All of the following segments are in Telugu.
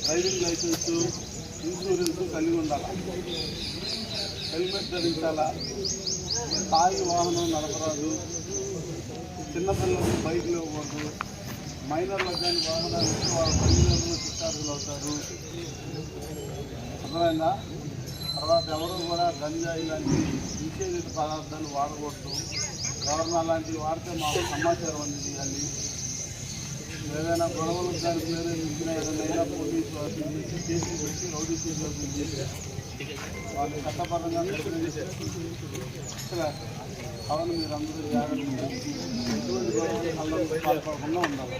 డ్రైవింగ్ లైసెన్స్ ఇన్సూరెన్స్ కలిగి ఉండాలి, హెల్మెట్ ధరించాలా, తాగి వాహనం నడపరాదు, చిన్నపిల్లలకు బైక్లు ఇవ్వకూడదు, మైనర్లకు కానీ వాహనాలు వాళ్ళ తల్లిదండ్రులు శిక్షార్హులు అవుతారు. అర్థమైందా? తర్వాత ఎవరు కూడా గంజాయి లాంటి నిషేధిత పదార్థాలు వాడకూడదు. ఎవరన్నా అలాంటివి వాడితే మాకు సమాచారం అందించాలి. ఏదైనా గొడవలకు దానికి ప్రేరేపించిన ఏదైనా పోలీసు వాటిని కేసు పెట్టి రౌడీ కేసులు చేసి వాళ్ళు చట్టపరంగా అవును. మీరు అందరూ జాగ్రత్తగా ఎటువంటి గొడవలు పాల్పడకుండా ఉండాలి.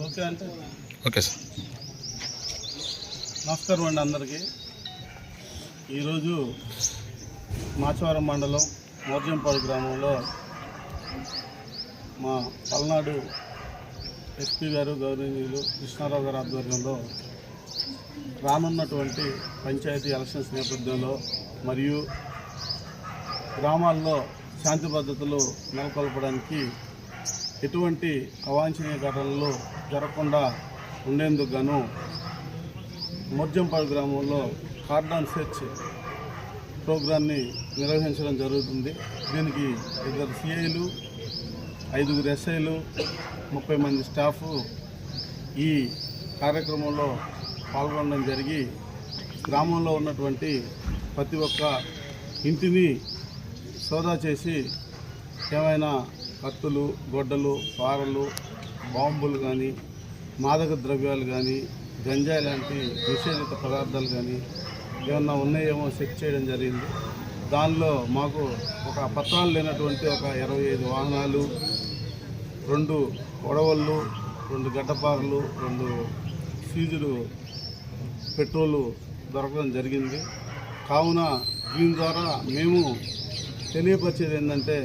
ఓకే అంటే ఓకే సార్. నమస్కారం అండి అందరికీ. ఈరోజు మాచవరం మండలం మోర్జంపాడు గ్రామంలో మా పల్నాడు ఎస్పీ గారు గౌరవనీయులు కృష్ణారావు గారి ఆధ్వర్యంలో రానున్నటువంటి పంచాయతీ ఎలక్షన్స్ నేపథ్యంలో మరియు గ్రామాల్లో శాంతి భద్రతలు నెలకొల్పడానికి ఎటువంటి అవాంఛనీయ ఘటనలు జరగకుండా ఉండేందుకు గాను మోర్జంపాడు గ్రామంలో కార్డాన్ సెర్చ్ ప్రోగ్రాన్ని నిర్వహించడం జరుగుతుంది. దీనికి 2 సిఐలు, 5 ఎస్ఐలు, 30 మంది స్టాఫ్ ఈ కార్యక్రమంలో పాల్గొనడం జరిగి గ్రామంలో ఉన్నటువంటి ప్రతి ఒక్క ఇంటిని సోదా చేసి ఏమైనా కత్తులు, గొడ్డలు, పారలు, బాంబులు కానీ, మాదక ద్రవ్యాలు కానీ, గంజాయి లాంటి నిషేధిత పదార్థాలు కానీ ఏమన్నా ఉన్నాయేమో చెక్ చేయడం జరిగింది. దానిలో మాకు ఒక పత్రాలు లేనటువంటి ఒక 25 వాహనాలు, 2 గొడవళ్ళు, 2 గడ్డపారలు, 2 సీజుడు పెట్రోలు దొరకడం జరిగింది. కావున దీని ద్వారా మేము తెలియపరిచేది ఏంటంటే,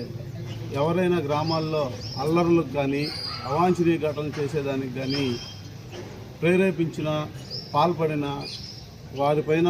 ఎవరైనా గ్రామాల్లో అల్లర్లకు కానీ అవాంఛనీయ ఘటనలు చేసేదానికి కానీ ప్రేరేపించిన, పాల్పడిన వారిపైన